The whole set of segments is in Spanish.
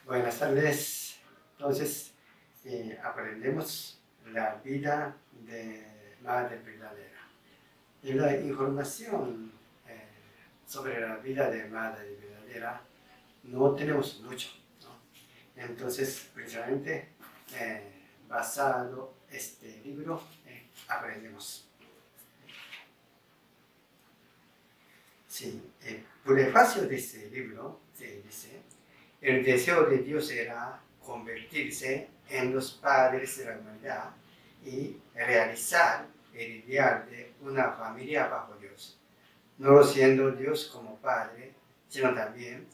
Buenas tardes. Entonces, aprendemos la vida de Madre Verdadera. Y la información sobre la vida de Madre Verdadera no tenemos mucho, ¿no? Entonces, precisamente, basado en este libro, aprendemos. Sí, el prefacio de este libro se dice: el deseo de Dios era convertirse en los padres de la humanidad y realizar el ideal de una familia bajo Dios, no siendo Dios como padre, sino también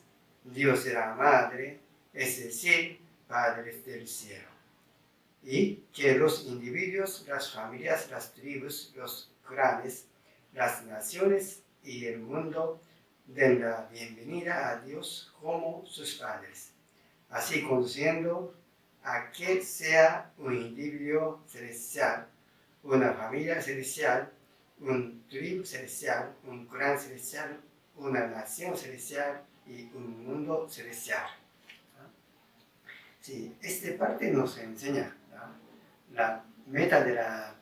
Dios era madre, es decir, padres del cielo. Y que los individuos, las familias, las tribus, los clanes, las naciones y el mundo den la bienvenida a Dios como sus padres, así conduciendo a que sea un individuo celestial, una familia celestial, un tribu celestial, un clan celestial, una nación celestial y un mundo celestial. Sí, esta parte nos enseña, ¿no?, la meta de la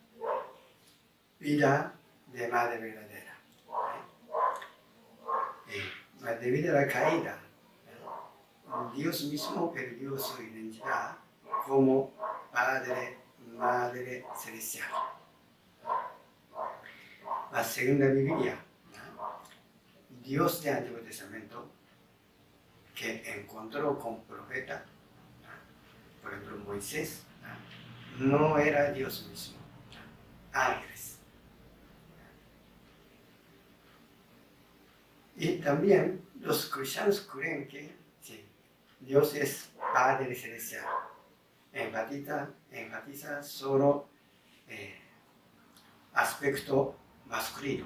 vida de Madre Verdadera. Debido a la caída, Dios mismo perdió su identidad como Padre, Madre Celestial. La segunda Biblia, Dios del Antiguo Testamento, que encontró con profeta, por ejemplo Moisés, no era Dios mismo, ángeles. Y también los cristianos creen que sí, Dios es Padre Celestial. Enfatiza solo aspecto masculino,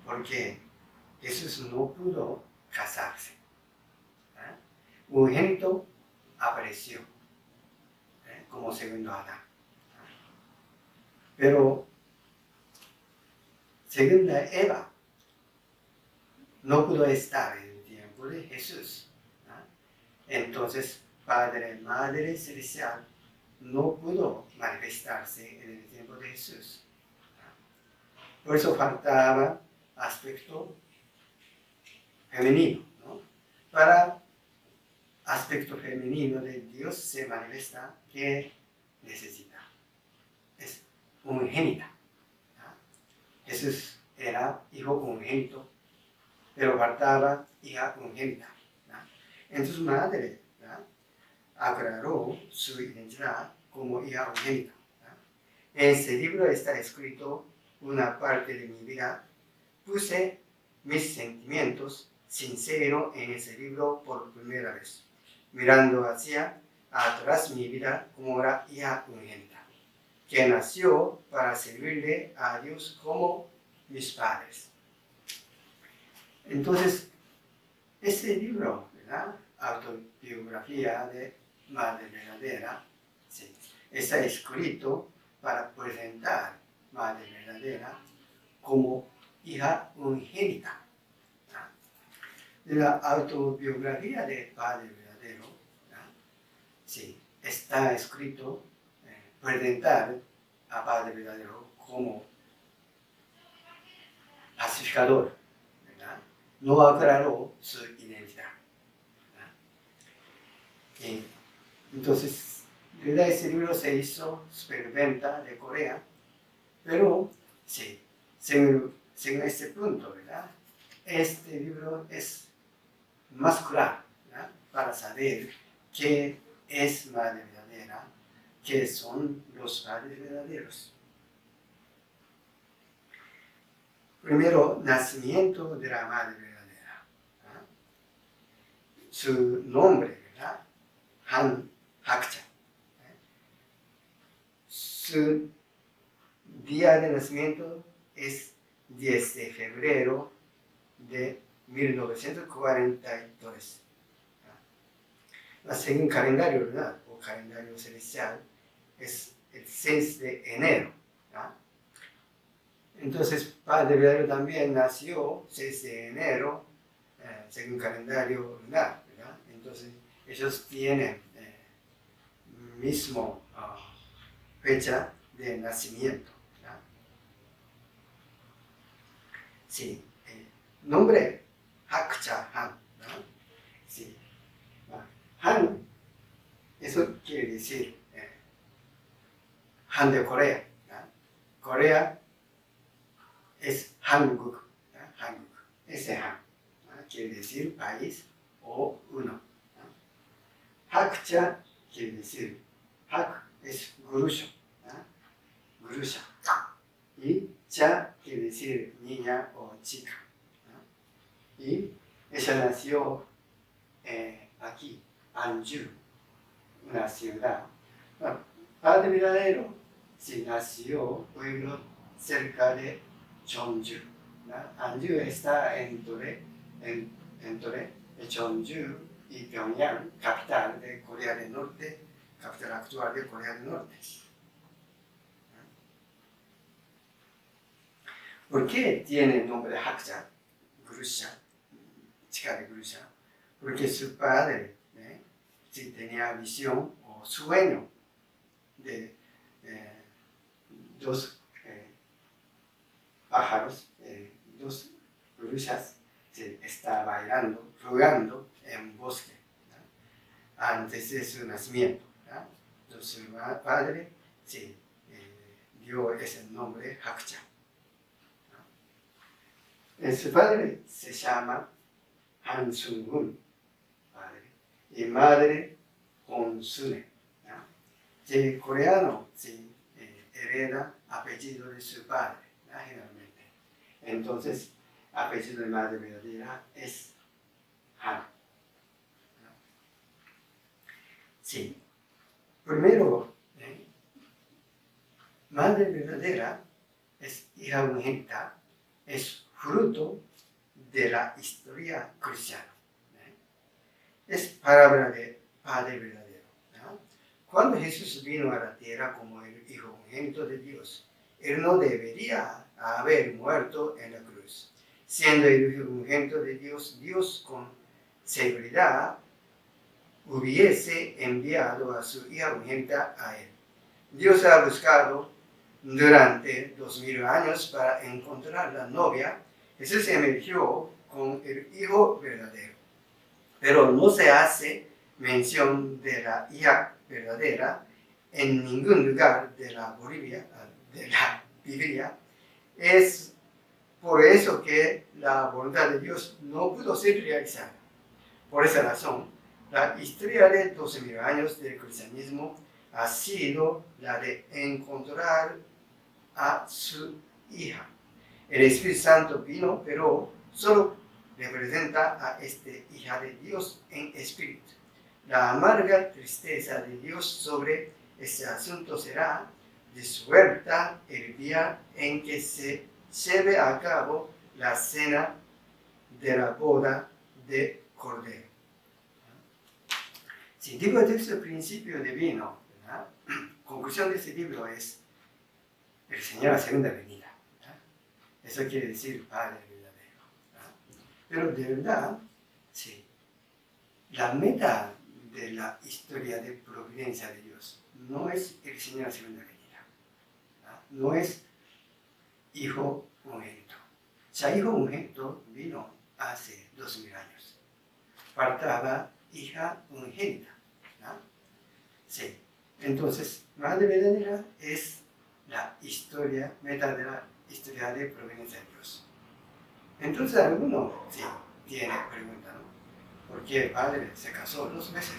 porque Jesús no pudo casarse. Unigénito apareció como segundo Adán. Pero segunda Eva no pudo estar en el tiempo de Jesús. Entonces, Padre, Madre Celestial no pudo manifestarse en el tiempo de Jesús. Por eso faltaba aspecto femenino, ¿no? Para aspecto femenino de Dios se manifiesta que necesita. Es unigénita. Jesús era hijo unigénito, pero faltaba hija unigénita. Entonces madre aclaró su identidad como hija unigénita. En este libro está escrito una parte de mi vida. Puse mis sentimientos sinceros en ese libro por primera vez, mirando hacia atrás mi vida como era hija unigénita, que nació para servirle a Dios como mis padres. Entonces, este libro, ¿verdad?, autobiografía de Madre Verdadera, sí, está escrito para presentar Madre Verdadera como hija unigénita. La autobiografía de Padre Verdadero, sí, está escrito presentar a Padre Verdadero como pacificador, ¿verdad? No aclaró su identidad. Entonces, ese libro se hizo superventa de Corea, pero sí, según este punto, ¿verdad?, este libro es más claro, ¿verdad?, para saber qué es Madre Verdadera, qué son los padres verdaderos. Primero, nacimiento de la Madre Verdadera. Su nombre, ¿verdad?, Han Hakcha. Su día de nacimiento es 10 de febrero de 1943. Según calendario lunar o calendario celestial, es el 6 de enero. Entonces, Padre Verdadero también nació 6 de enero, según calendario lunar, ¿verdad? Entonces, ellos tienen mismo fecha de nacimiento. ¿No? Sí, nombre Hakcha Han. ¿No? Sí. Han, eso quiere decir Han de Corea. ¿No? Corea es Hanguk. ¿No? Hanguk. Ese Han. ¿No? Quiere decir país o uno. ¿No? Hakcha quiere decir Hak es Grusho. ¿No? Grusha. Y Cha quiere decir niña o chica. ¿No? Y ella nació aquí, Anju, una ciudad. Bueno, padre verdadero, sí, nació pueblo cerca de Cheonju. ¿No? Anju está entre Cheonju y Pyongyang, capital de Corea del Norte, capital actual de Corea del Norte. ¿Por qué tiene el nombre de Hakcha, Grusha, chica de Grusha? Porque su padre sí tenía visión o sueño de dos pájaros, dos grushas, se está bailando, jugando en bosque, ¿no? Antes de su nacimiento. ¿No? Entonces su padre sí, dio ese nombre Hakcha. ¿No? Su padre se llama Han Sung-un, padre, y madre Hon-sune. ¿No? Sí, coreano sí, hereda apellido de su padre, ¿no? Generalmente. Entonces, apellido de madre verdadera es Han. ¿No? Sí. Primero, madre verdadera es hija unigénita, es fruto de la historia cristiana. Es palabra de Padre verdadero. ¿No? Cuando Jesús vino a la tierra como el Hijo unigénito de Dios, Él no debería haber muerto en la cruz. Siendo el Hijo unigénito de Dios, Dios con seguridad hubiese enviado a su hija unigénita a Él. Dios ha buscado durante 2000 años para encontrar la novia. Jesús emergió con el Hijo verdadero. Pero no se hace mención de la hija verdadera en ningún lugar de la Biblia. Es por eso que la voluntad de Dios no pudo ser realizada. Por esa razón, la historia de 12.000 años del cristianismo ha sido la de encontrar a su hija. El Espíritu Santo vino, pero solo representa a esta hija de Dios en espíritu. La amarga tristeza de Dios sobre este asunto será disuelta el día en que se lleve a cabo la cena de la boda de Cordero. Si digo texto el principio divino, ¿verdad? Conclusión de este libro es el Señor a segunda venida. ¿Verdad? Eso quiere decir Padre verdadero. ¿Verdad? Pero de verdad, sí, la meta de la historia de providencia de Dios no es el Señor a segunda venida. ¿Verdad? No es Hijo unigénito. Ya Hijo unigénito vino hace 2000 años. Faltaba hija unigénita. ¿No? Sí. Entonces, Madre verdadera es la historia, meta de la historia de providencia de Dios. Entonces, alguno sí tiene pregunta, ¿no? ¿Por qué el padre se casó 2 veces?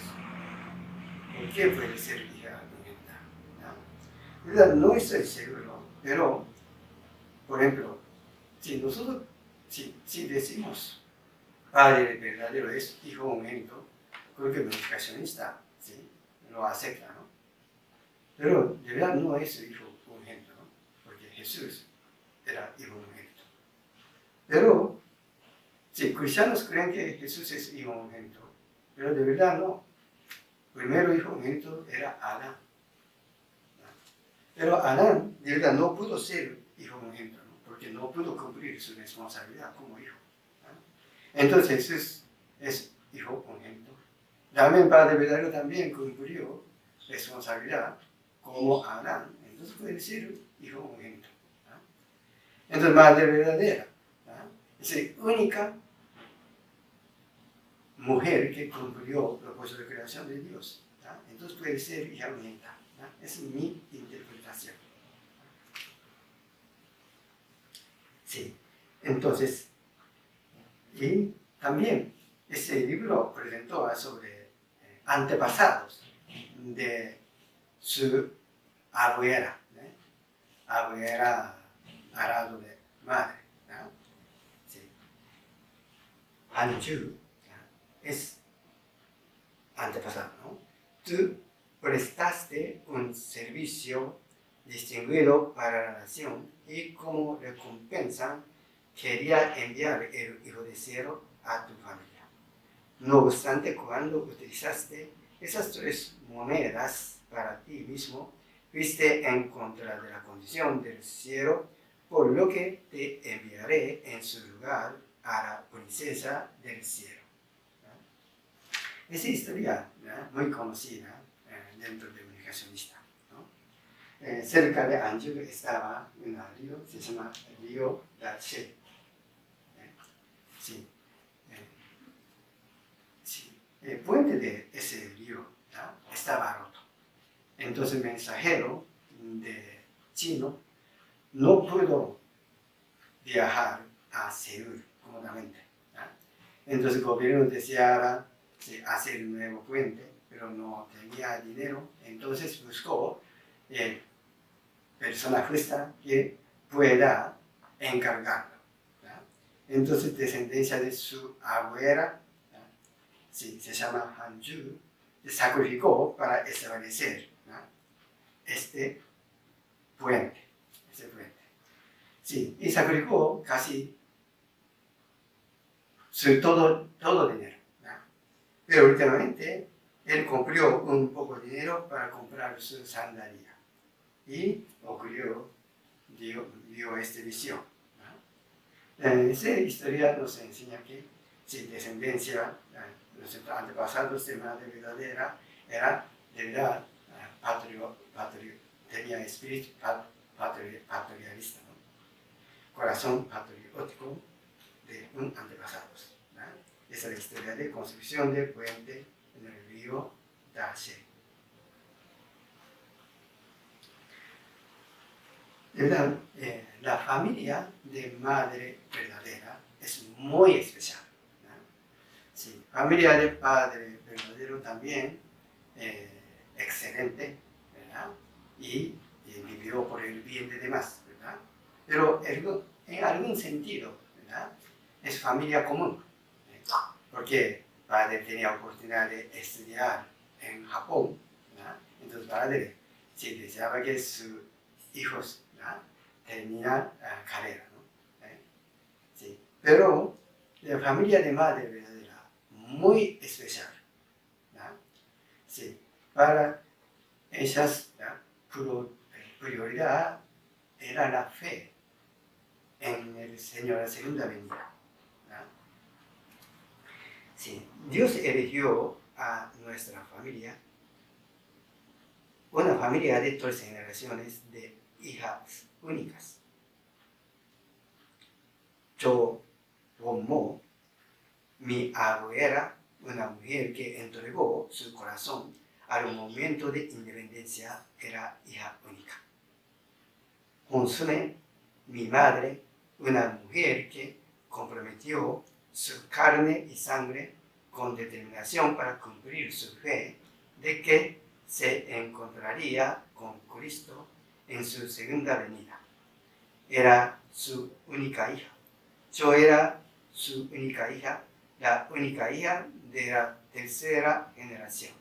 ¿Por qué puede ser hija unigénita? ¿No? ¿Verdad? No estoy seguro, pero, por ejemplo, si nosotros, si decimos Padre verdadero es Hijo unigénito, creo que el unificacionista ¿sí? Lo acepta, ¿no? Pero de verdad no es Hijo unigénito, ¿no? Porque Jesús era Hijo unigénito. Pero, sí, cristianos creen que Jesús es Hijo unigénito, pero de verdad no. Primero Hijo unigénito era Adán. ¿No? Pero Adán de verdad no pudo ser Hijo unigénito, ¿no? Porque no pudo cumplir su responsabilidad como hijo. ¿No? Entonces Jesús es Hijo unigénito. también Padre verdadero también cumplió responsabilidad como Adán, entonces puede ser hijo unigénito. Entonces Madre verdadera es la única mujer que cumplió el propósito de creación de Dios. Entonces puede ser hija unigénita. Es mi interpretación. Sí, entonces, y también ese libro presentó sobre antepasados de su abuela, abuela al lado de madre. Sí. Hanju es antepasado, ¿no? Tú prestaste un servicio distinguido para la nación y como recompensa quería enviar el Hijo de Cielo a tu familia. No obstante, cuando utilizaste esas 3 monedas para ti mismo, fuiste en contra de la condición del cielo, por lo que te enviaré en su lugar a la princesa del cielo. Esa historia muy conocida dentro de un negacionista. Cerca de Anju estaba un río, se llama río Dache. Sí. El puente de ese río estaba roto. Entonces el mensajero de chino no pudo viajar a Seúl cómodamente. Entonces el gobierno deseaba hacer un nuevo puente, pero no tenía dinero. Entonces buscó persona justa que pueda encargarlo. Entonces descendencia de su abuela, sí, se llama Hanju, se sacrificó para establecer este puente. Sí, y sacrificó casi todo dinero. Pero últimamente él compró un poco de dinero para comprar su sandalia y dio esta visión. Esta historia nos enseña que si descendencia, los antepasados de madre verdadera, era de verdad tenía espíritu patriarista, ¿no? Corazón patriótico de un antepasado. Esa es la historia de construcción del puente en el río Dache. De verdad, la familia de madre verdadera es muy especial. Sí, familia de padre verdadero también, excelente, ¿verdad? Y vivió por el bien de demás, ¿verdad? Pero en algún sentido, ¿verdad? Es familia común, porque padre tenía oportunidad de estudiar en Japón, ¿verdad? Entonces padre sí deseaba que sus hijos tenían carrera, ¿no? Sí. Pero la familia de madre verdadera, muy especial, sí. Para ellas, prioridad era la fe en el Señor, la segunda venida. Sí. Dios eligió a nuestra familia, una familia de 3 generaciones de hijas únicas. Yo como mi abuela, una mujer que entregó su corazón al momento de independencia, era hija única. Consune, mi madre, una mujer que comprometió su carne y sangre con determinación para cumplir su fe de que se encontraría con Cristo en su segunda venida. Era su única hija. Yo era su única hija, la única hija de la 3ª generación,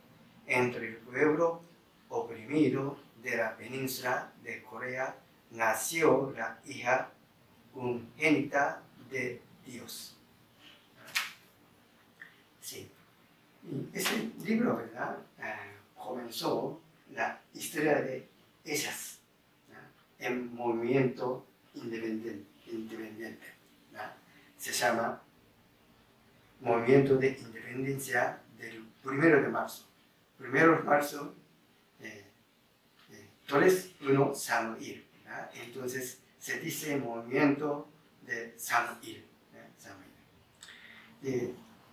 entre el pueblo oprimido de la península de Corea, nació la hija unigénita de Dios. Sí. Y ese libro, ¿verdad? Comenzó la historia de ellas, en movimiento independiente. Se llama Movimiento de Independencia del 1 de marzo. 1 de marzo, 3-1 Samuel. Entonces se dice movimiento de Samuel.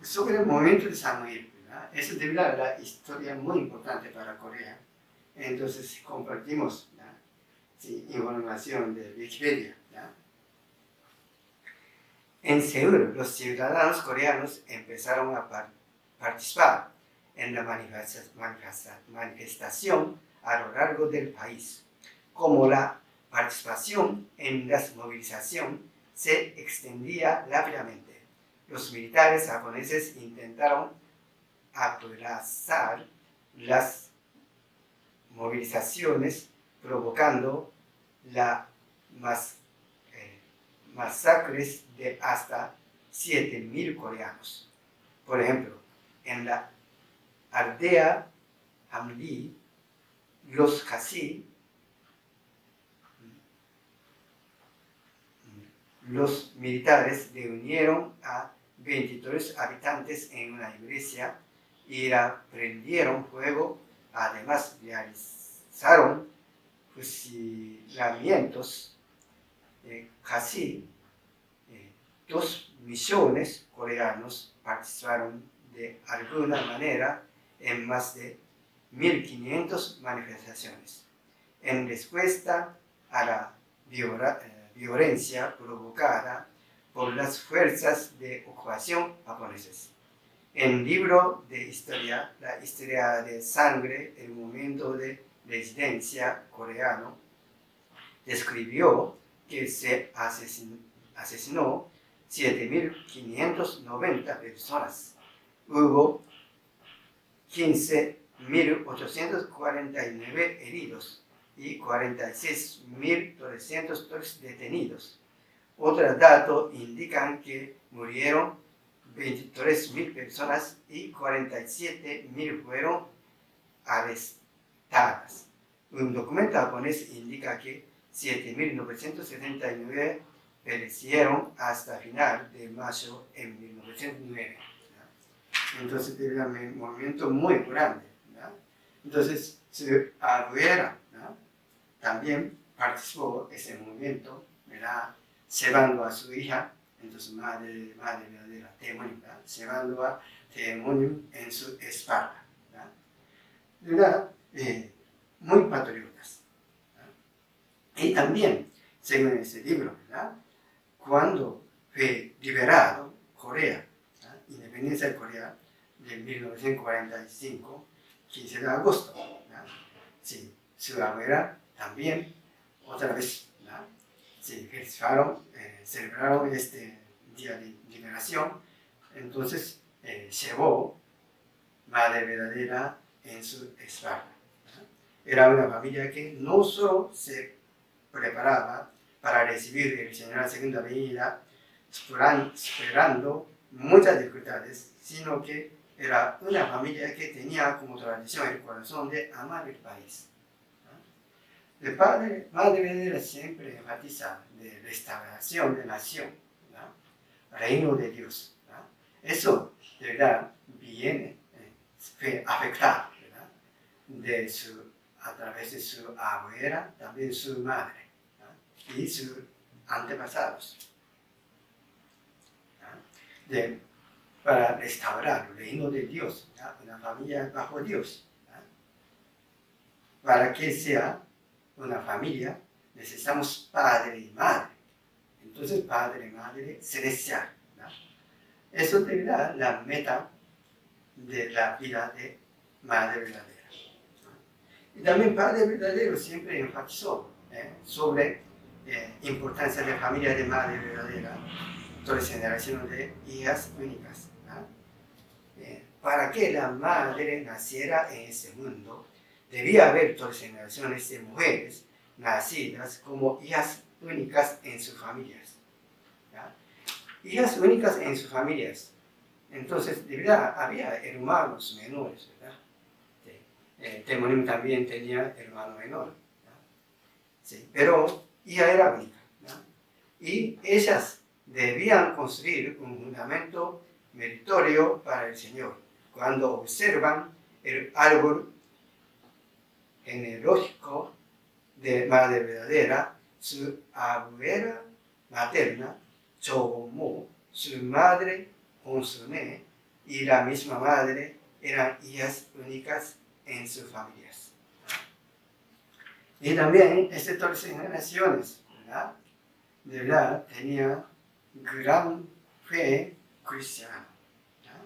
Sobre el movimiento de Samuel, eso es debido a la historia muy importante para Corea. Entonces compartimos información de Wikipedia. En Seúl, los ciudadanos coreanos empezaron a participar en la manifestación a lo largo del país. Como la participación en la movilización se extendía rápidamente, los militares japoneses intentaron aplazar las movilizaciones, provocando las masacres de hasta 7.000 coreanos. Por ejemplo, en la aldea Hamri, los militares reunieron a 23 habitantes en una iglesia y la prendieron fuego. Además, realizaron fusilamientos. Casi 2 millones coreanos participaron de alguna manera en más de 1.500 manifestaciones. En respuesta a la violencia provocada por las fuerzas de ocupación japonesas. En el libro de historia, La historia de sangre, el movimiento de resistencia coreano, describió que se asesinó 7.590 personas. Hubo 15.849 heridos y 46.303 detenidos. Otros datos indican que murieron 23.000 personas y 47.000 fueron arrestadas. Un documento japonés indica que 7.979 perecieron hasta final de mayo en 1909. Entonces, era un movimiento muy grande. Entonces, su abuela también participó en ese movimiento, llevando a su hija, entonces madre verdadera, Taemonim, llevando a Taemonim en su espalda. Muy patriotas. Y también, según ese libro, cuando fue liberado Corea, independencia de Corea, de 1945, 15 de agosto, sí, su abuela también, otra vez, sí, celebraron este día de liberación. Entonces llevó madre verdadera en su espalda. Era una familia que no solo se preparaba para recibir el Señor segunda venida, superando muchas dificultades, sino que era una familia que tenía como tradición el corazón de amar el país. El madre verdadera siempre enfatiza de restauración de nación, reino de Dios. Eso, de verdad, viene, fue afectado, a través de su abuela, también su madre, y sus antepasados. Para restaurar el reino de Dios, una familia bajo Dios. Para que sea una familia, necesitamos padre y madre. Entonces, padre y madre celestial. Eso es la meta de la vida de madre verdadera. Y también padre verdadero siempre enfatizó sobre la importancia de la familia de madre verdadera, toda generación de hijas únicas. Para que la madre naciera en ese mundo, debía haber todas generaciones de mujeres nacidas como hijas únicas en sus familias. Hijas únicas en sus familias. Entonces, de verdad, había hermanos menores, ¿verdad? Taemonim también tenía hermano menor. Sí, pero ella era única. Y ellas debían construir un fundamento meritorio para el Señor, cuando observan el árbol genealógico de madre verdadera, su abuela materna, Chomo, su madre, Honsune, y la misma madre eran hijas únicas en sus familias. Y también estas 13 generaciones, ¿verdad? De verdad, tenía gran fe cristiana. ¿Verdad?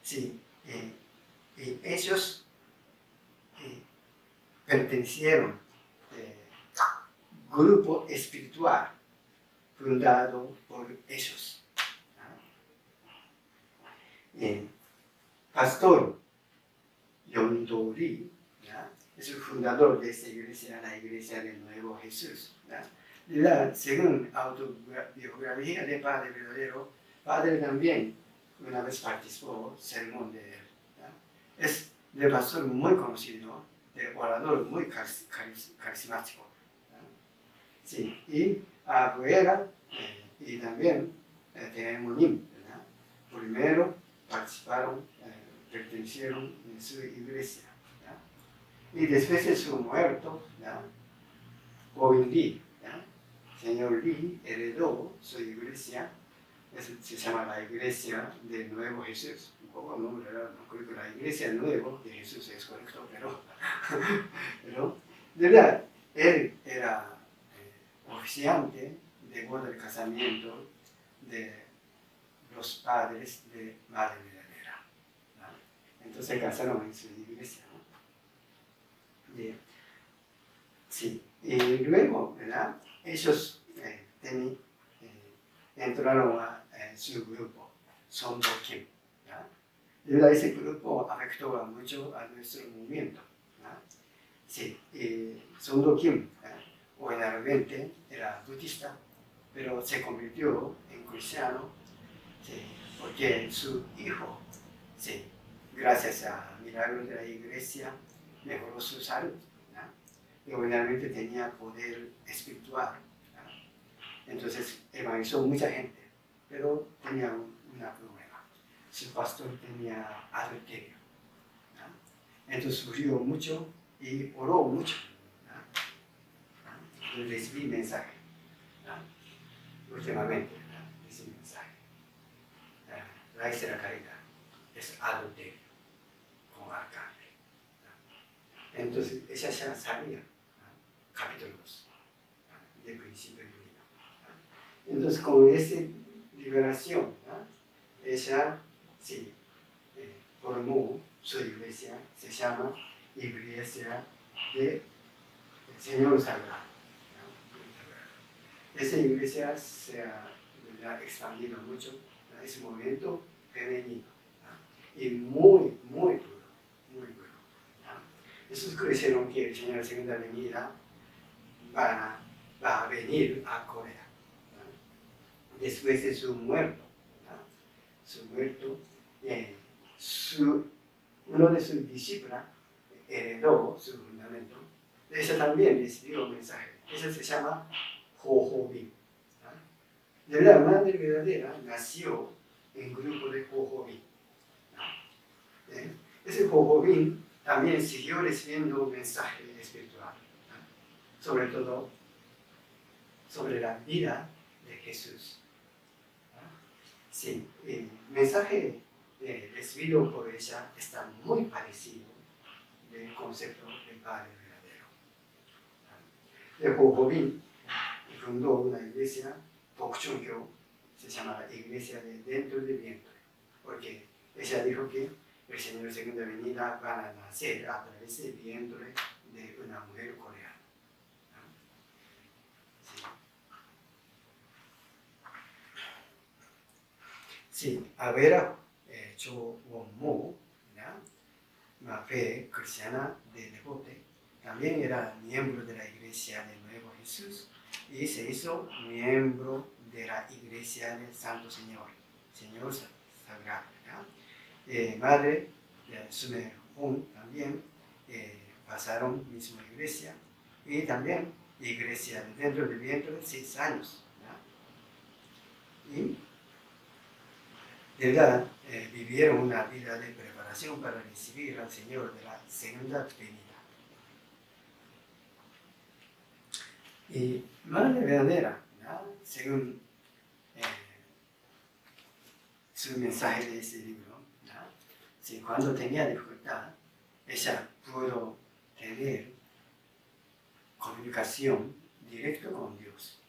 Sí, y ellos pertenecieron grupo espiritual fundado por ellos. Pastor Yondori es el fundador de esta iglesia, la iglesia del Nuevo Jesús. Según autobiografía de Padre Verdadero, Padre también una vez participó en sermón de él. Es de pastor muy conocido, de orador muy carismático. Sí, y abuela y también Temonim, primero participaron, pertenecieron en su iglesia. Y después de su muerto, joven Lee, señor Lee heredó su iglesia, se llama la iglesia del Nuevo Jesús. Un poco nombre raro, no creo que la iglesia nueva de Jesús es correcto, pero de verdad, él era oficiante de boda de casamiento de los padres de Madre Verdadera. Entonces casaron en su iglesia. Sí, y luego, ¿verdad? Ellos entraron a su grupo, Sondo Kim. De verdad, ese grupo afectó mucho a nuestro movimiento. Sí, Sondo Kim originalmente era budista, pero se convirtió en cristiano, sí, porque su hijo, sí, gracias a milagros de la iglesia, mejoró su salud. Y originalmente tenía poder espiritual. Entonces evangelizó mucha gente, pero tenía un problema. Su pastor tenía adulterio. Entonces sufrió mucho y oró mucho. Recibí mensaje. Últimamente recibí mensaje. La hice la caridad. Es adulterio con arcángel. Entonces ella ya sabía capítulos de principio y fin. Entonces con esa liberación, ella sí, formó su iglesia, se llama Iglesia del Señor Sagrado. Esa iglesia se ha expandido mucho en ese movimiento femenino y muy duro, muy duro. Esos creyeron que el Señor segunda venida va a venir a Corea. Después de su muerto, uno de sus discípulos heredó su fundamento. Ella también recibió un mensaje. Ella se llama Ho-Ho-Bin. De verdad, Madre Verdadera nació en grupo de Ho-Ho-Bin. Ese Ho-Ho-Bin también siguió recibiendo un mensaje espiritual, sobre todo sobre la vida de Jesús. Sí, el mensaje recibido por ella está muy parecido del concepto del Padre Verdadero. De Ho-Ho-Bin fundó una iglesia, Bokchung-kyo, se llama la iglesia de dentro del vientre, porque ella dijo que el Señor segunda venida va a nacer a través del vientre de una mujer coreana. Sí, Avera Cho Won-mo, una fe cristiana de devote, también era miembro de la iglesia del Nuevo Jesús y se hizo miembro de la iglesia del Santo Señor, Señor Sagrado. Madre de Sume Hun también pasaron misma iglesia y también iglesia dentro del vientre de 6 años. Y de verdad vivieron una vida de preparación preparación para recibir al Señor de la segunda venida. Y madre verdadera, ¿no? Según su mensaje de ese libro, ¿no? Sí, cuando tenía dificultad, ella pudo tener comunicación directa con Dios.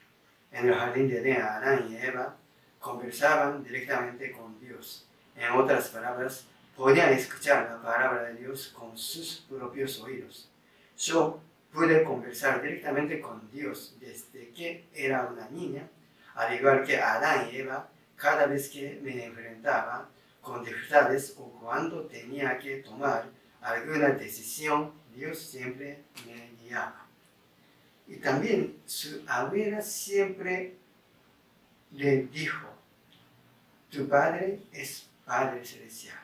En el jardín de Edén, Adán y Eva conversaban directamente con Dios. En otras palabras, podían escuchar la palabra de Dios con sus propios oídos. Yo pude conversar directamente con Dios desde que era una niña, al igual que Adán y Eva, cada vez que me enfrentaba con dificultades o cuando tenía que tomar alguna decisión, Dios siempre me guiaba. Y también su abuela siempre le dijo, tu padre es Padre Celestial.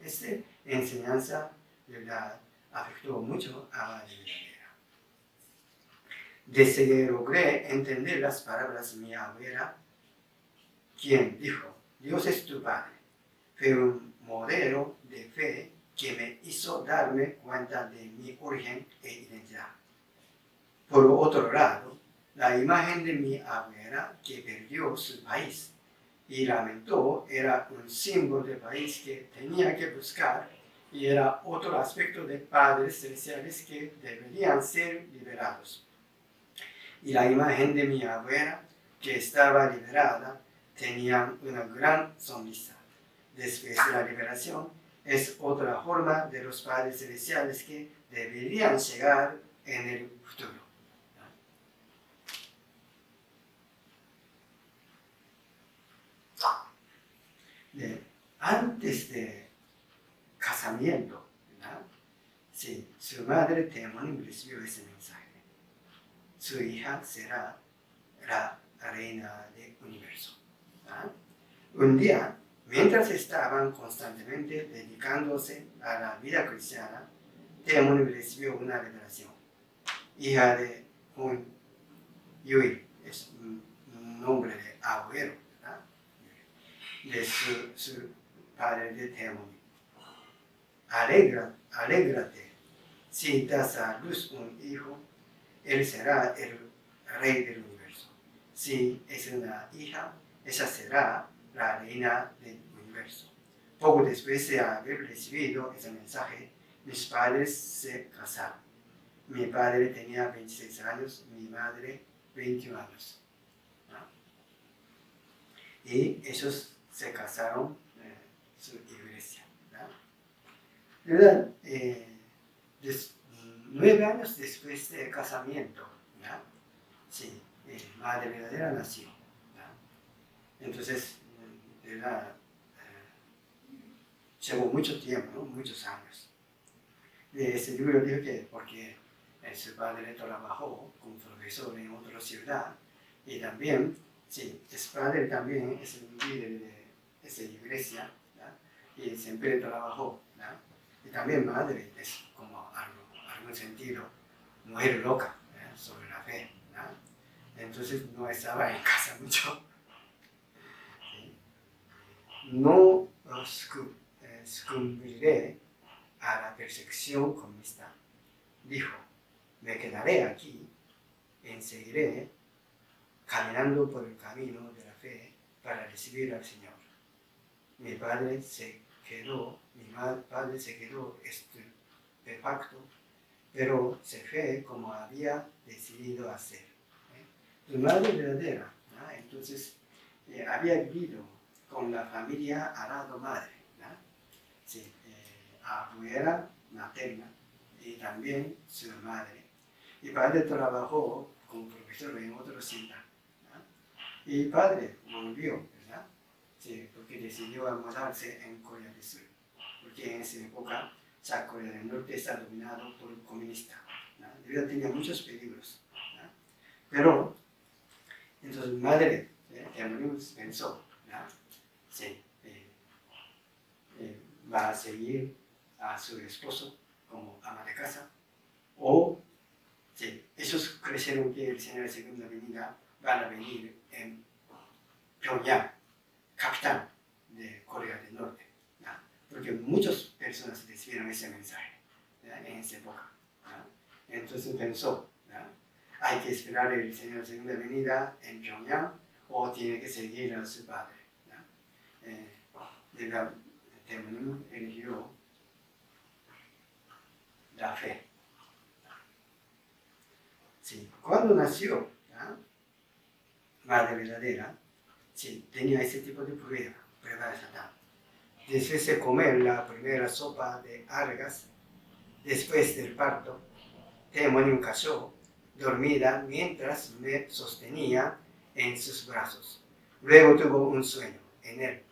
Esta enseñanza de verdad afectó mucho a la verdadera. Desde que logré entender las palabras de mi abuela, quien dijo, Dios es tu Padre, fue un modelo de fe que me hizo darme cuenta de mi origen e identidad. Por otro lado, la imagen de mi abuela que perdió su país y lamentó era un símbolo del país que tenía que buscar y era otro aspecto de padres celestiales que deberían ser liberados. Y la imagen de mi abuela que estaba liberada tenía una gran sonrisa. Después de la liberación es otra forma de los padres celestiales que deberían llegar en el futuro. Antes de casamiento, ¿verdad? Sí, su madre Temonim recibió ese mensaje. Su hija será la reina del universo. ¿Verdad? Un día, mientras estaban constantemente dedicándose a la vida cristiana, Temonim recibió una revelación. Hija de Hun Yui, es un nombre de abuelo, ¿verdad? De su padre de Temonim. Alégrate, si das a luz un hijo, él será el rey del universo. Si es una hija, ella será la reina del universo. Poco después de haber recibido ese mensaje, mis padres se casaron. Mi padre tenía 26 años, mi madre 21 años. ¿No? Y ellos se casaron en su iglesia. De verdad, 9 años después del casamiento, ¿ya? Sí, madre verdadera nació. ¿Ya? Entonces, de verdad, llevó mucho tiempo, ¿no? Muchos años. Ese libro dijo que porque su padre trabajó como profesor en otra ciudad y también, sí, su padre también es el líder de esa iglesia, ¿ya? Y siempre trabajó, ¿ya? Y también madre es como algún sentido, mujer loca, ¿ya? Sobre la fe, ¿ya? Entonces no estaba en casa mucho. ¿Sí? No sucumbiré a la persecución comunista. Dijo, me quedaré aquí y seguiré caminando por el camino de la fe para recibir al Señor. Mi padre se quedó estupefacto, pero se fue como había decidido hacer. Su madre verdadera, ¿no? Entonces, había vivido con la familia al lado madre, ¿no? Sí, abuela materna y también su madre. Y padre trabajó como profesor en otra ciudad, ¿no? Y padre volvió, ¿verdad? Sí, porque decidió mudarse en Corea del Sur, porque en esa época ya Corea del Norte está dominado por comunistas, ¿no? Debido tenía muchos peligros, ¿no? Pero entonces madre pensó, ¿no? Sí, va a seguir a su esposo como ama de casa, o sí, ellos creyeron que el Señor de segunda venida van a venir en Pyongyang, capital de Corea del Norte, ¿no? porque muchas personas recibieron ese mensaje, ¿ya? En esa época. ¿Ya? Entonces pensó, ¿ya? Hay que esperar el Señor segunda venida en Pyongyang o tiene que seguir a su padre. Temunim eligió la fe. Sí. Cuando nació, ¿ya? Madre verdadera, sí, tenía ese tipo de prueba de Satán. Después de comer la primera sopa de algas, después del parto, Temunim cayó dormida mientras me sostenía en sus brazos. Luego tuvo un sueño. En él,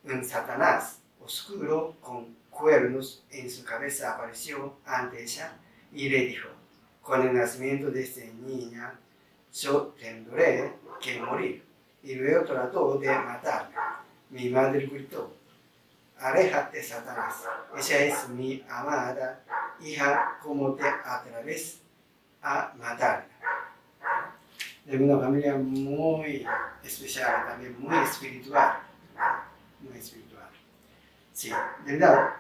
un Satanás oscuro con cuernos en su cabeza apareció ante ella y le dijo: con el nacimiento de esta niña yo tendré que morir. Y luego trató de matarme. Mi madre gritó: aléjate, Satanás, ella es mi amada hija, ¿cómo te atreves a matarla? De una familia muy especial, también muy espiritual. Muy espiritual. Sí, ¿verdad?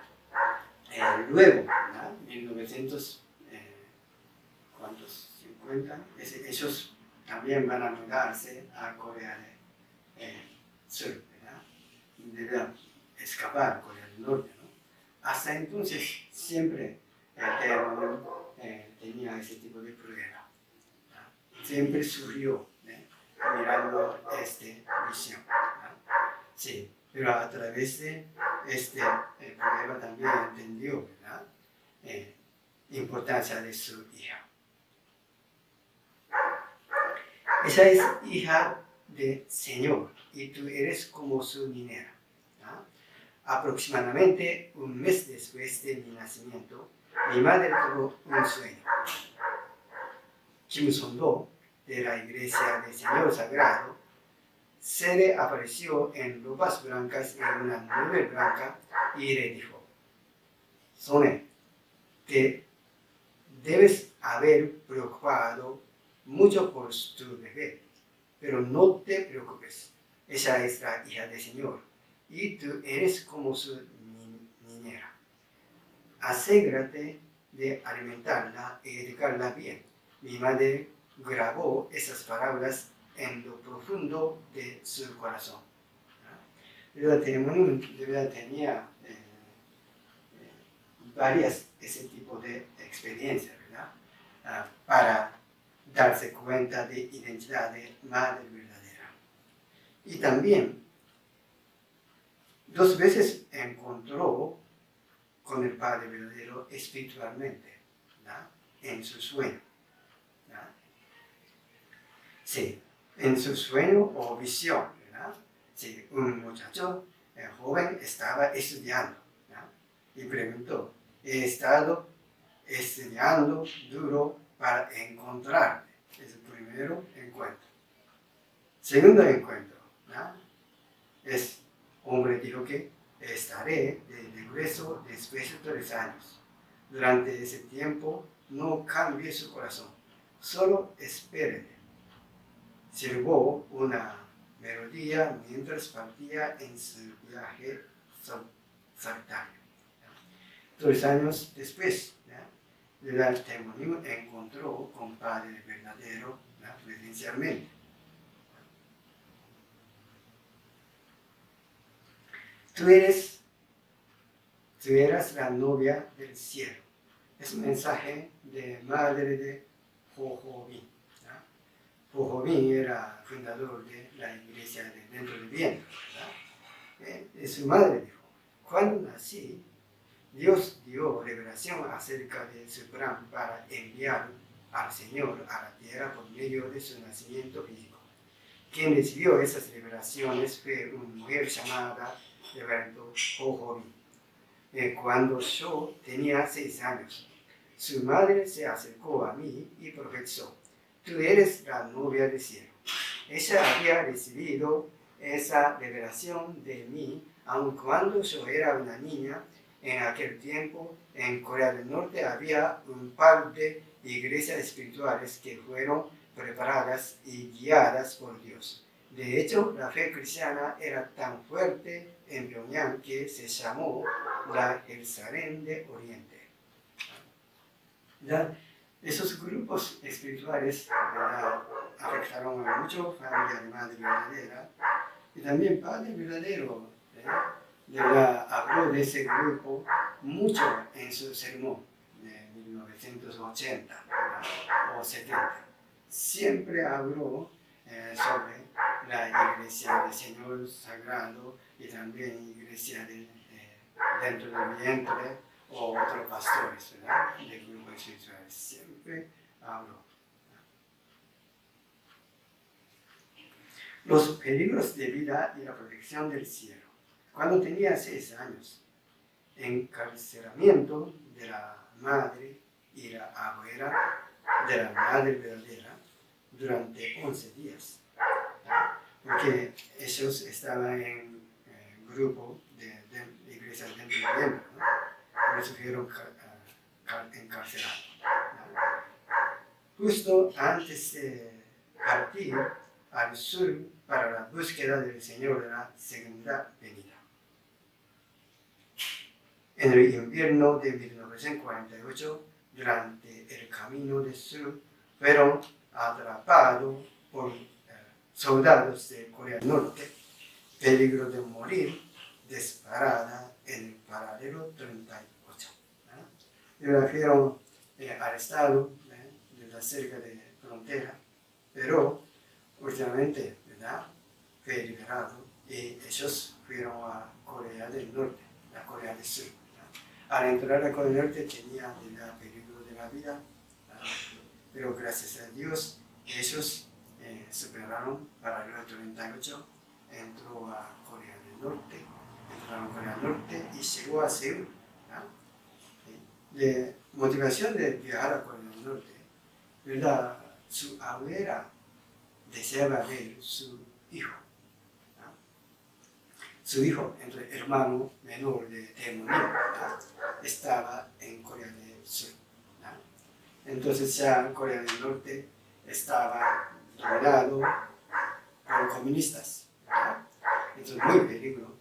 Luego, ¿no? 1950, ellos también van a mudarse a Corea del Sur, ¿verdad? Deben escapar a Corea del Norte, ¿no? Hasta entonces siempre tenía ese tipo de problema, ¿no? Siempre sufrió, ¿no? Mirando esta visión, ¿no? Sí, pero a través de este problema también entendió, ¿verdad? Importancia de su hija. Ella es hija del Señor y tú eres como su niñera. ¿No? Aproximadamente un mes después de mi nacimiento, mi madre tuvo un sueño. Kim Son-do, de la Iglesia del Señor Sagrado, se le apareció en ropas blancas en una nube blanca y le dijo: Sone, te debes haber preocupado mucho por tu bebé, pero no te preocupes, ella es la hija del Señor y tú eres como su niñera. Asegúrate de alimentarla y educarla bien. Mi madre grabó esas palabras en lo profundo de su corazón. Tenía varias ese tipo de experiencias, ¿verdad? Para darse cuenta de identidad de madre verdadera. Y también 2 veces encontró con el Padre verdadero espiritualmente, ¿verdad? En su sueño, ¿verdad? Sí, en su sueño o visión, ¿verdad? Sí, un muchacho joven estaba estudiando, ¿verdad? Y preguntó: he estado estudiando duro para encontrarte. Es el primero encuentro. Segundo encuentro, ¿verdad? Hombre dijo que estaré de regreso después de 3 años. Durante ese tiempo no cambie su corazón, solo espérete. Sirvó una melodía mientras partía en su viaje solitario. 3 años después, el Temunim encontró con Padre verdadero, presencialmente. Tú eras la novia del cielo. Es un mensaje de madre de Ho Ho Bin. Ho Ho Bin era fundador de la iglesia de dentro del viento. Su madre dijo: cuando nací, Dios dio revelación acerca de su plan para enviar al Señor a la tierra por medio de su nacimiento físico. Quien recibió esas revelaciones fue una mujer llamada Reverendo Ho Ho Bin. Cuando yo tenía 6 años, su madre se acercó a mí y profetizó: tú eres la novia del cielo. Ella había recibido esa revelación de mí aun cuando yo era una niña. En aquel tiempo, en Corea del Norte había un par de iglesias espirituales que fueron preparadas y guiadas por Dios. De hecho, la fe cristiana era tan fuerte en Pyongyang que se llamó la Jerusalén de Oriente. ¿Ya? Esos grupos espirituales, ¿verdad?, afectaron a muchos familias de Madre Verdadera, y también Padre Verdadero, ¿verdad?, habló de ese grupo mucho en su sermón de 1980, ¿verdad?, o 70. Siempre habló sobre la iglesia del Señor Sagrado y también iglesia dentro del vientre o otros pastores, ¿verdad?, de grupos espirituales. Siempre habló. Los peligros de vida y la protección del cielo. Cuando tenía 6 años, encarcelamiento de la madre y la abuela de la Madre Verdadera durante 11 días. Porque ellos estaban en grupo de iglesias dentro del templo, ¿no? Por eso fueron encarcelados. Justo antes de partir al sur para la búsqueda del Señor de la segunda venida. En el invierno de 1948, durante el camino del sur, fueron atrapados por soldados de Corea del Norte, peligro de morir disparada en el paralelo 38. ¿No? Fueron arrestados desde cerca de la frontera, pero últimamente, ¿verdad?, fue liberado y ellos fueron a Corea del Norte, a Corea del Sur. Al entrar a Corea del Norte tenía peligro de la vida, pero gracias a Dios ellos superaron para el 38, entró a Corea del Norte, entraron a Corea del Norte y llegó a Seúl. De motivación de viajar a Corea del Norte, ¿verdad?, su abuela deseaba ver su hijo. Su hijo, el hermano menor de Taemun, estaba en Corea del Sur. Entonces ya Corea del Norte estaba dominado por comunistas. Entonces muy peligro.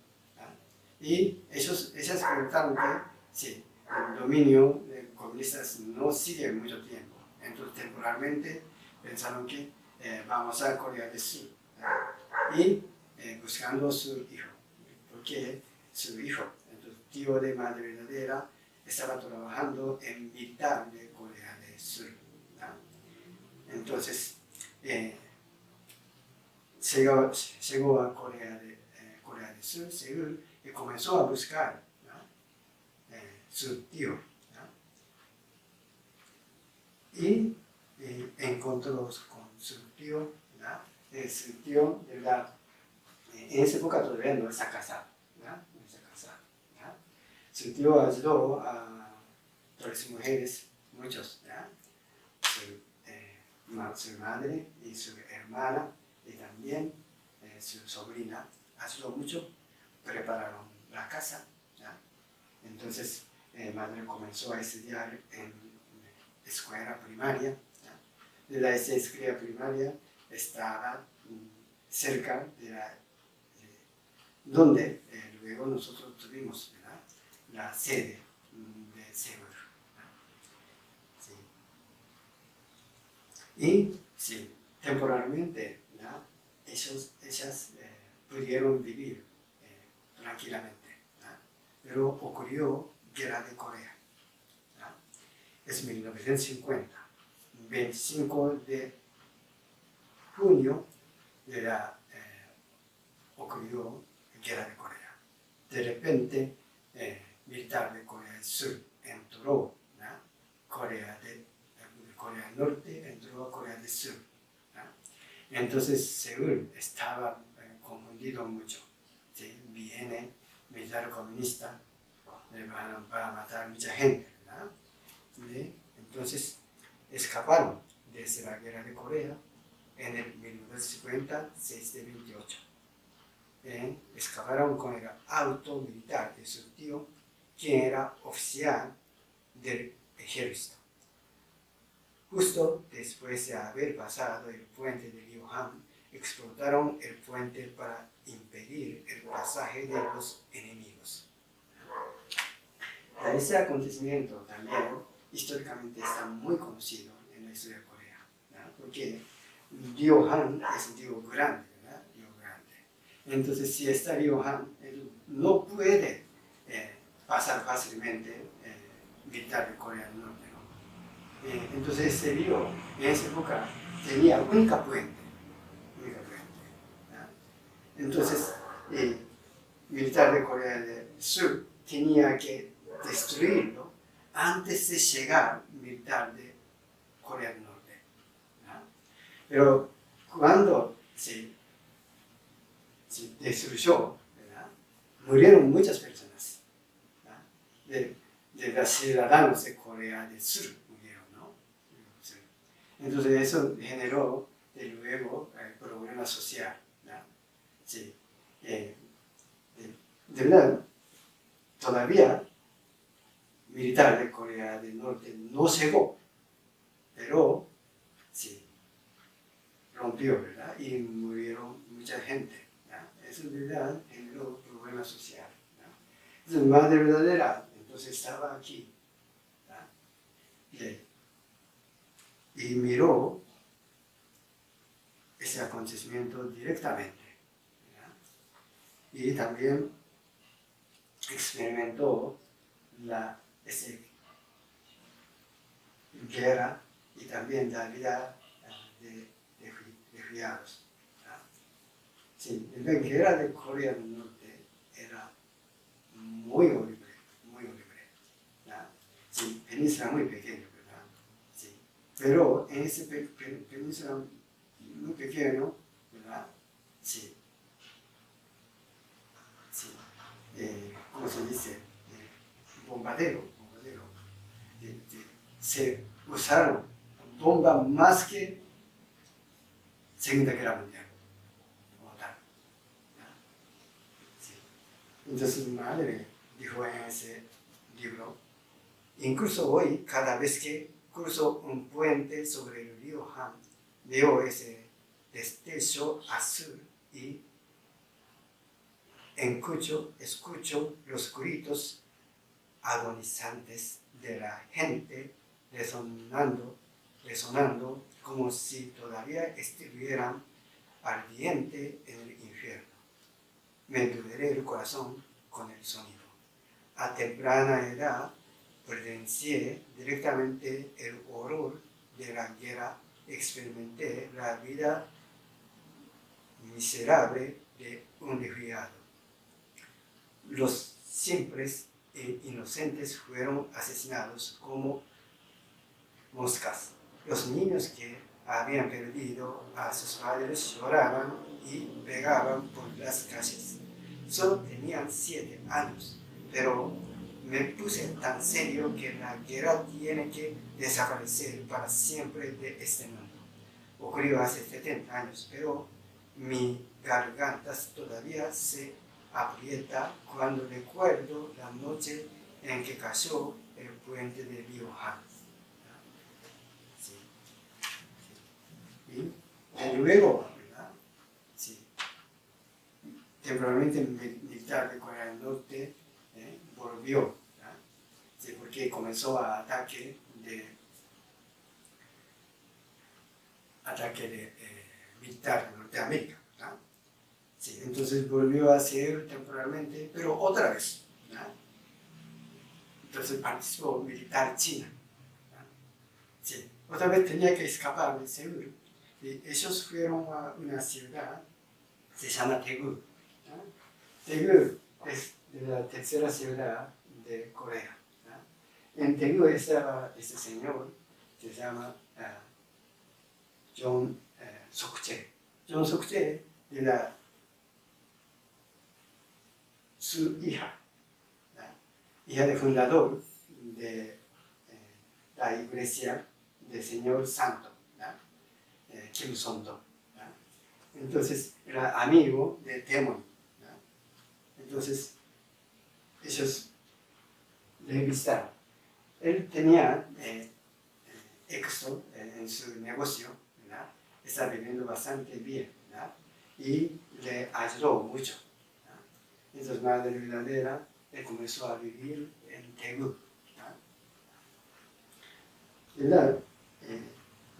Y ellas preguntaron que sí, el dominio de comunistas no sigue mucho tiempo. Entonces temporalmente pensaron que vamos a Corea del Sur. Y buscando su hijo. Porque su hijo, el tío de Madre Verdadera, estaba trabajando en militar de Corea del Sur. Entonces, llegó a Corea del Sur, Seúl, y comenzó a buscar su tío. Y encontró con su tío, su tío, ¿verdad?, en esa época todavía no está casado. No está casado. Su tío ayudó a 3 mujeres, muchos, su madre y su hermana, y también su sobrina, ayudó mucho, prepararon la casa. Entonces, madre comenzó a estudiar en escuela primaria. La escuela primaria estaba cerca de donde luego nosotros tuvimos, ¿verdad?, la sede de Seúl. Sí. Y sí, temporalmente, ¿verdad?, ellas pudieron vivir tranquilamente, ¿verdad?, pero ocurrió Guerra de Corea. ¿Verdad? Es 1950, 25 de junio ocurrió Guerra de Corea. De repente, militar de Corea del Sur entró, ¿no?, Corea del Norte entró a Corea del Sur. ¿No? Entonces Seúl estaba confundido mucho. ¿Sí? Viene militar comunista, va a matar a mucha gente. ¿No? ¿Sí? Entonces escaparon desde la Guerra de Corea en el 1950, 6 de 28. Escaparon con el auto militar de su tío, quien era oficial del ejército. Justo después de haber pasado el puente de Liuhan, explotaron el puente para impedir el pasaje de los enemigos. Ese acontecimiento también históricamente está muy conocido en la historia de Corea, ¿no? Porque Río Han es un río grande, ¿verdad? Río grande. Entonces, si este río Han no puede pasar fácilmente militar de Corea del Norte, ¿no? Entonces, ese río en esa época tenía única puente, ¿no? Entonces, militar de Corea del Sur tenía que destruirlo antes de llegar militar de Corea del Norte, ¿no? Pero cuando se destruyó, ¿verdad?, murieron muchas personas, ¿no? de los ciudadanos de Corea del Sur murieron, ¿no? Entonces eso generó luego problemas sociales, ¿no? Sí. De verdad, todavía militar de Corea del Norte no llegó, pero sí, rompió, ¿verdad? Y murieron mucha gente, ¿no? Eso de verdad generó problemas sociales, ¿no? Entonces, Madre Verdadera entonces estaba aquí, ¿no? Y miró ese acontecimiento directamente, ¿no? Y también experimentó esa guerra y también la vida de refugiados. Sí, la guerra de Corea del Norte era muy horrible, muy horrible, ¿no? Sí, península muy pequeña, ¿verdad? Sí, pero en ese península muy pequeño, ¿verdad? Sí, sí. ¿Cómo se dice? Bombardeo. Se usaron bombas más que Segunda Guerra Mundial, como tal, ¿no? Sí. Entonces mi madre dijo en ese libro, incluso hoy, cada vez que cruzo un puente sobre el río Han, veo ese destello azul y escucho los gritos agonizantes de la gente resonando como si todavía estuvieran ardiente en el infierno. Me duele el corazón con el sonido. A temprana edad presencié directamente el horror de la guerra, experimenté la vida miserable de un refugiado. Los simples e inocentes fueron asesinados como moscas. Los niños que habían perdido a sus padres lloraban y pegaban por las calles. Solo tenían 7 años, pero me puse tan serio que la guerra tiene que desaparecer para siempre de este mundo. Ocurrió hace 70 años, pero mi garganta todavía se aprieta cuando recuerdo la noche en que cayó el puente de Río Han. Sí. Sí. Y luego, ¿verdad? Sí. Temporalmente el militar de Corea del Norte volvió, ¿verdad? Sí, porque comenzó a ataque militar de Norteamérica, ¿verdad? Sí, entonces volvió a ser temporalmente, pero otra vez, ¿verdad? Entonces participó militar china, ¿verdad? Sí, otra vez tenía que escapar de Seúl. Y ellos fueron a una ciudad, se llama Daegu. Daegu es la tercera ciudad de Corea. En Daegu estaba este señor, se llama John Suk-jae. John Suk-jae era su hija, hija del fundador de la iglesia del Señor Santo, Kim Son-do. Entonces era amigo de Temon. Entonces ellos le visitaron. Él tenía éxito en su negocio, ¿verdad? Está viviendo bastante bien, ¿verdad? y le ayudó mucho. Entonces, Madre Verdadera comenzó a vivir en Daegu. ¿Verdad?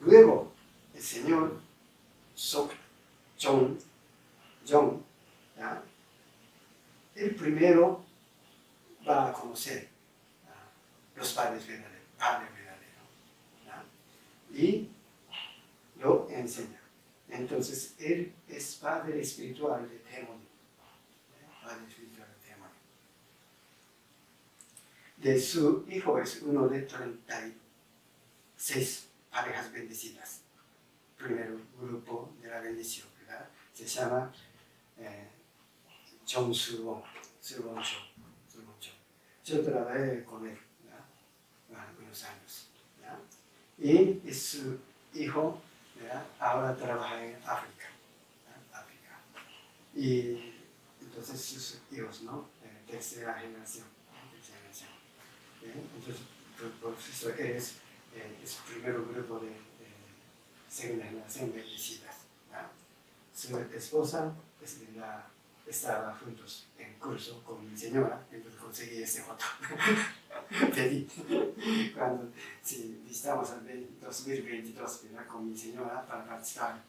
Luego, el señor Sok Jong, el primero va a conocer los padres verdaderos, Padre verdadero, y lo enseña. Entonces, él es padre espiritual de Temoni. Padre espiritual de Temoni. De su hijo es uno de 36 parejas bendecidas. Primero grupo de la bendición, ¿verdad? Se llama Chong Surwon Cho. Yo trabajé con él, ¿verdad? Unos años, ¿verdad? Y su hijo, ¿verdad? Ahora trabaja en África, ¿verdad? Y entonces sus hijos, ¿no? Tercera generación. Entonces, por eso es el primer grupo de segunda generación de visitas. Su esposa estaba juntos en curso con mi señora, entonces conseguí ese foto. Pedí. Cuando visitamos en 2022, ¿verdad? Con mi señora para participar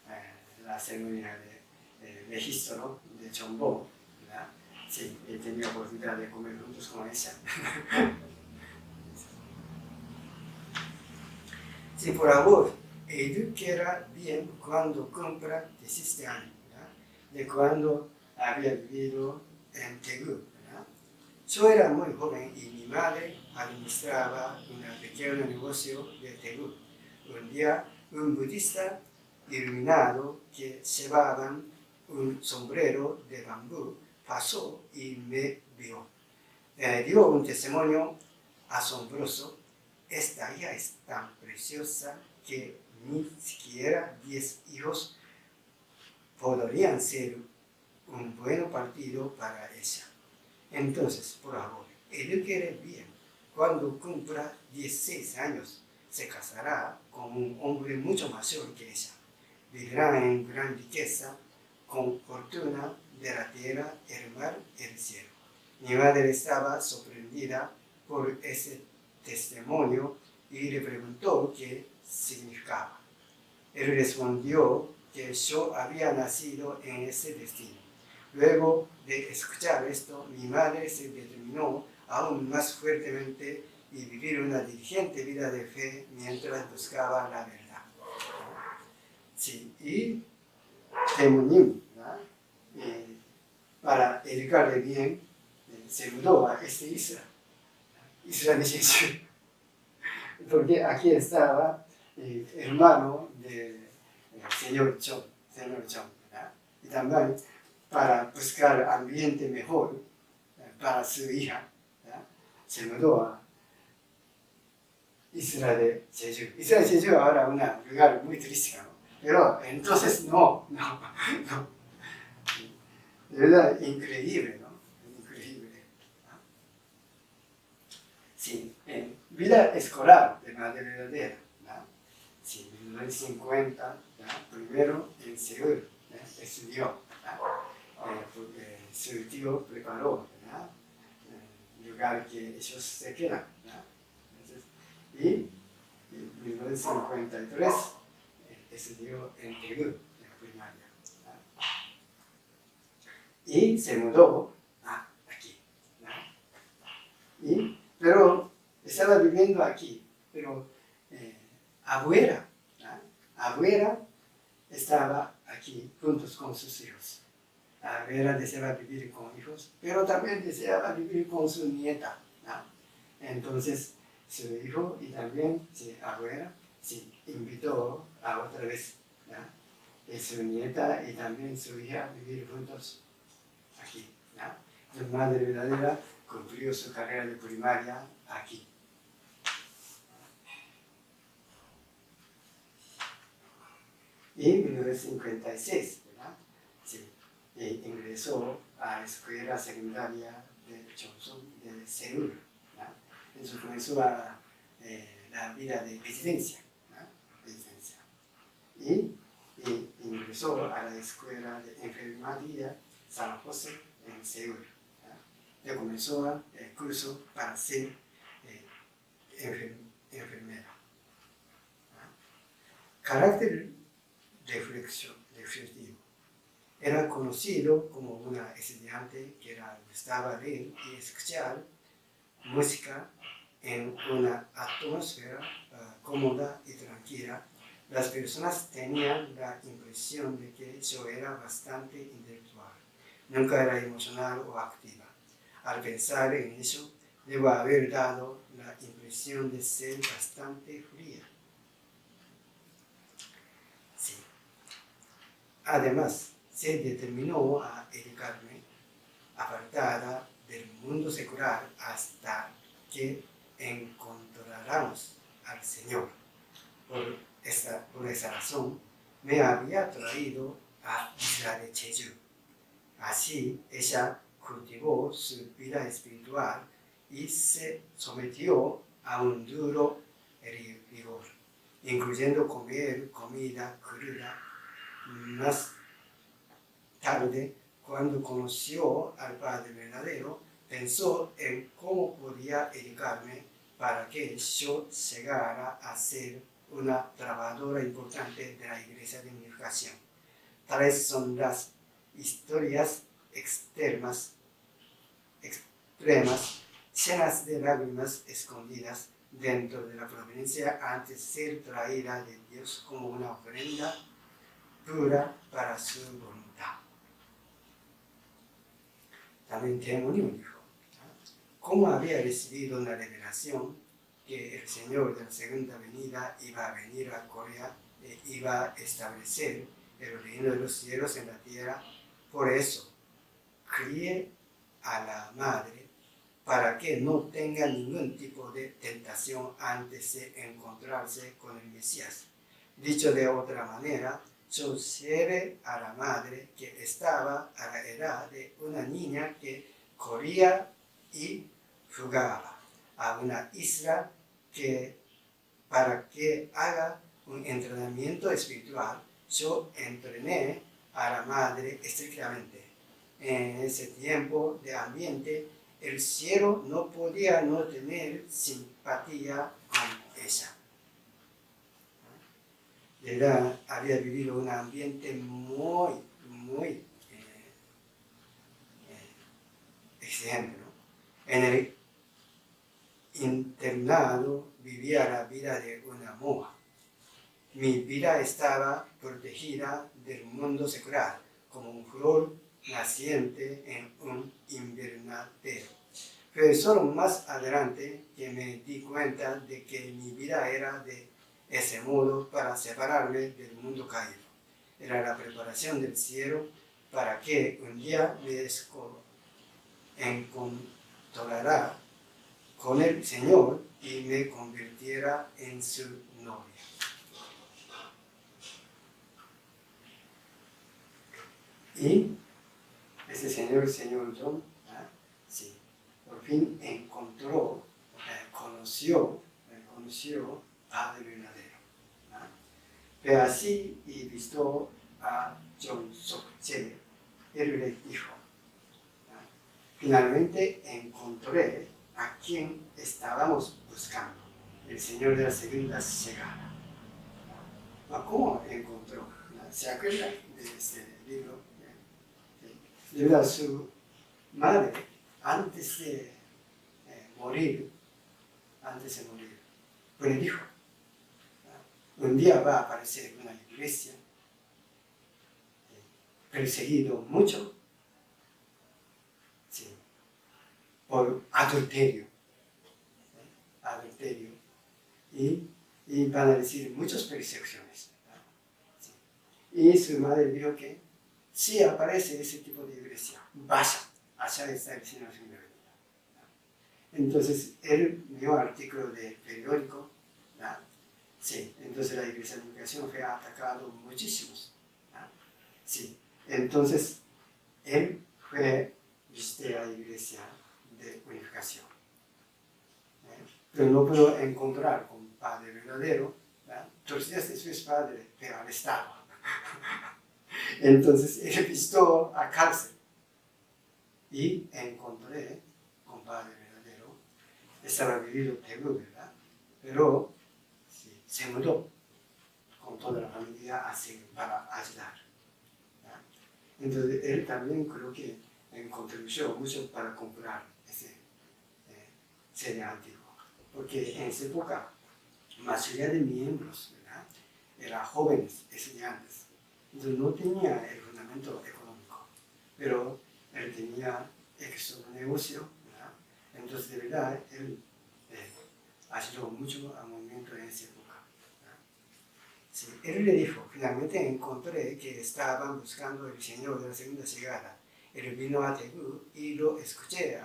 en la ceremonia de registro de Chombo, ¿verdad? Sí, he tenido la oportunidad de comer juntos con ella. Sí, por favor, eduquera bien cuando compra 17 años, ¿verdad? De cuando había vivido en Daegu, ¿verdad? Yo era muy joven y mi madre administraba un pequeño negocio de Daegu. Un día, un budista iluminado que llevaba un sombrero de bambú pasó y me vio. Dio un testimonio asombroso. Esta hija es tan preciosa que ni siquiera 10 hijos podrían ser un buen partido para ella. Entonces, por favor, eduque bien. Cuando cumpla 16 años, se casará con un hombre mucho mayor que ella. Vivirá en gran riqueza, con fortuna de la tierra, el mar, el cielo. Mi madre estaba sorprendida por ese testimonio y le preguntó qué significaba. Él respondió que yo había nacido en ese destino. Luego de escuchar esto, mi madre se determinó aún más fuertemente y vivir una diligente vida de fe mientras buscaba la verdad. Sí, y Temunim, para educarle bien, se mudó a esta isla de Jeju, porque aquí estaba el hermano del señor Chong, ¿verdad? Y también para buscar ambiente mejor para su hija, ¿verdad? Se mudó a Isla de Jeju. Isla de Jeju ahora es un lugar muy turístico, ¿no? Pero entonces no. De verdad, increíble, ¿no? Increíble. ¿No? Sí, vida escolar de Madre Verdadera, ¿no? Sí, en 1950, ¿no? Primero en Seúl, ¿no? Estudió, ¿no? Porque su tío preparó, ¿no? El lugar que ellos se quedan, ¿no? Entonces, y en 1953 estudió en Daegu, en la primaria, ¿no? Y se mudó aquí, ¿no? Pero estaba viviendo aquí, pero abuela estaba aquí juntos con sus hijos. Abuela deseaba vivir con hijos, pero también deseaba vivir con su nieta, ¿no? Entonces su hijo y también su abuela invitó a otra vez, ¿no? Su nieta y también su hija a vivir juntos aquí, ¿no? Su Madre Verdadera cumplió su carrera de primaria aquí. Y en 1956, ¿verdad? Sí, ingresó a la escuela secundaria de Chosun de Seúl, ¿verdad? Entonces comenzó la vida de residencia, ¿verdad? Y ingresó a la escuela de enfermería San José en Seúl. Ya comenzó el curso para ser enfermera. Carácter reflexivo. Era conocido como una estudiante que le gustaba leer y escuchar música en una atmósfera cómoda y tranquila. Las personas tenían la impresión de que yo era bastante intelectual. Nunca era emocional o activa. Al pensar en eso, debo haber dado la impresión de ser bastante fría. Sí. Además, se determinó a educarme apartada del mundo secular hasta que encontráramos al Señor. Por esa razón, me había traído a Isla de Jeju. Así, ella cultivó su vida espiritual y se sometió a un duro rigor, incluyendo comer comida cruda. Más tarde, cuando conoció al Padre verdadero, pensó en cómo podía educarme para que yo llegara a ser una trabajadora importante de la Iglesia de Unificación. Tales son las historias extremas, llenas de lágrimas escondidas dentro de la providencia antes de ser traída de Dios como una ofrenda pura para su voluntad. También Temonio dijo, ¿cómo había recibido una revelación que el Señor de la segunda venida iba a venir a Corea e iba a establecer el reino de los cielos en la tierra? Por eso, crié a la madre para que no tenga ningún tipo de tentación antes de encontrarse con el Mesías. Dicho de otra manera, yo llevé a la madre que estaba a la edad de una niña que corría y jugaba a una isla para que haga un entrenamiento espiritual. Yo entrené a la madre estrictamente. En ese tiempo de ambiente, el cielo no podía no tener simpatía con ella. Ella había vivido un ambiente muy exigente, ¿no? En el internado vivía la vida de una monja. Mi vida estaba protegida del mundo secular, como un flor naciente en un invernadero. Fue solo más adelante que me di cuenta de que mi vida era de ese modo para separarme del mundo caído. Era la preparación del cielo para que un día me encontrara con el Señor y me convirtiera en su novia. Y ese señor John, sí, por fin conoció Padre verdadero. Pero así y visto a John Sok-che, él le dijo, finalmente encontré a quien estábamos buscando, el Señor de la segunda llegada. ¿Cómo encontró? ¿Se acuerda de este libro? De verdad, su madre, antes de morir, pues le dijo, un día va a aparecer una iglesia, perseguido mucho, sí, por adulterio, y van a decir muchas persecuciones. Sí. Y su madre dijo que si aparece ese tipo de iglesia, vaya, allá está el Señor sin venida. Entonces, él vio artículo de periódico, ¿no? Sí, entonces la iglesia de unificación fue atacado muchísimos, ¿no? Sí, entonces, él fue a visitar la iglesia de unificación, ¿no? Pero no pudo encontrar con Padre verdadero, ¿no? 2 días después Padre fue arrestado. Entonces él visitó a cárcel y encontré con Padre verdadero. Estaba viviendo en Perú, ¿verdad? Pero sí, se mudó con toda la familia para ayudar. ¿verdad? Entonces él también creo que contribuyó mucho para comprar ese sede antiguo. Porque en esa época, la mayoría de miembros, ¿verdad? Eran jóvenes, estudiantes. Entonces no tenía el fundamento económico, pero él tenía su negocio, ¿verdad? Entonces de verdad él ayudó mucho al movimiento en esa época. ¿verdad? Sí, él le dijo, finalmente encontré que estaban buscando el Señor de la segunda llegada. Él vino a Tegu y lo escuché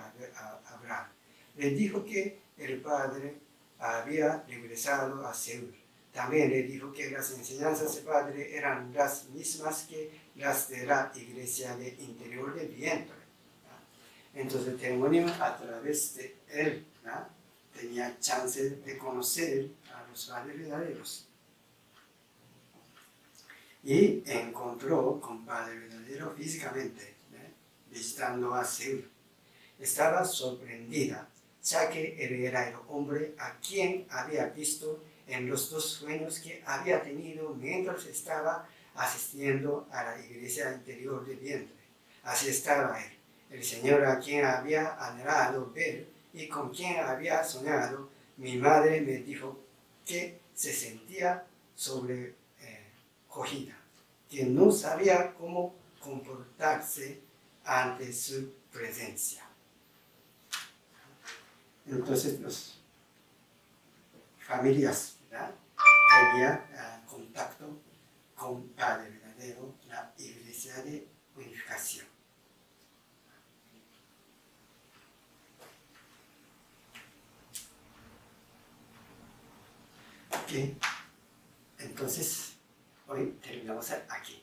hablar. Le dijo que el padre había regresado a Seúl. También le dijo que las enseñanzas del padre eran las mismas que las de la iglesia de interior de vientre. ¿no? Entonces el testimonio a través de él, ¿no? tenía chance de conocer a los padres verdaderos. Y encontró con Padre verdadero físicamente, visitando a Seúl. Estaba sorprendida, ya que él era el hombre a quien había visto en los 2 sueños que había tenido mientras estaba asistiendo a la iglesia interior de vientre. Así estaba él, el Señor a quien había anhelado ver y con quien había soñado. Mi madre me dijo que se sentía sobrecogida, que no sabía cómo comportarse ante su presencia. Entonces las familias tenían contacto con Padre verdadero, la iglesia de unificación. Ok, entonces hoy terminamos aquí.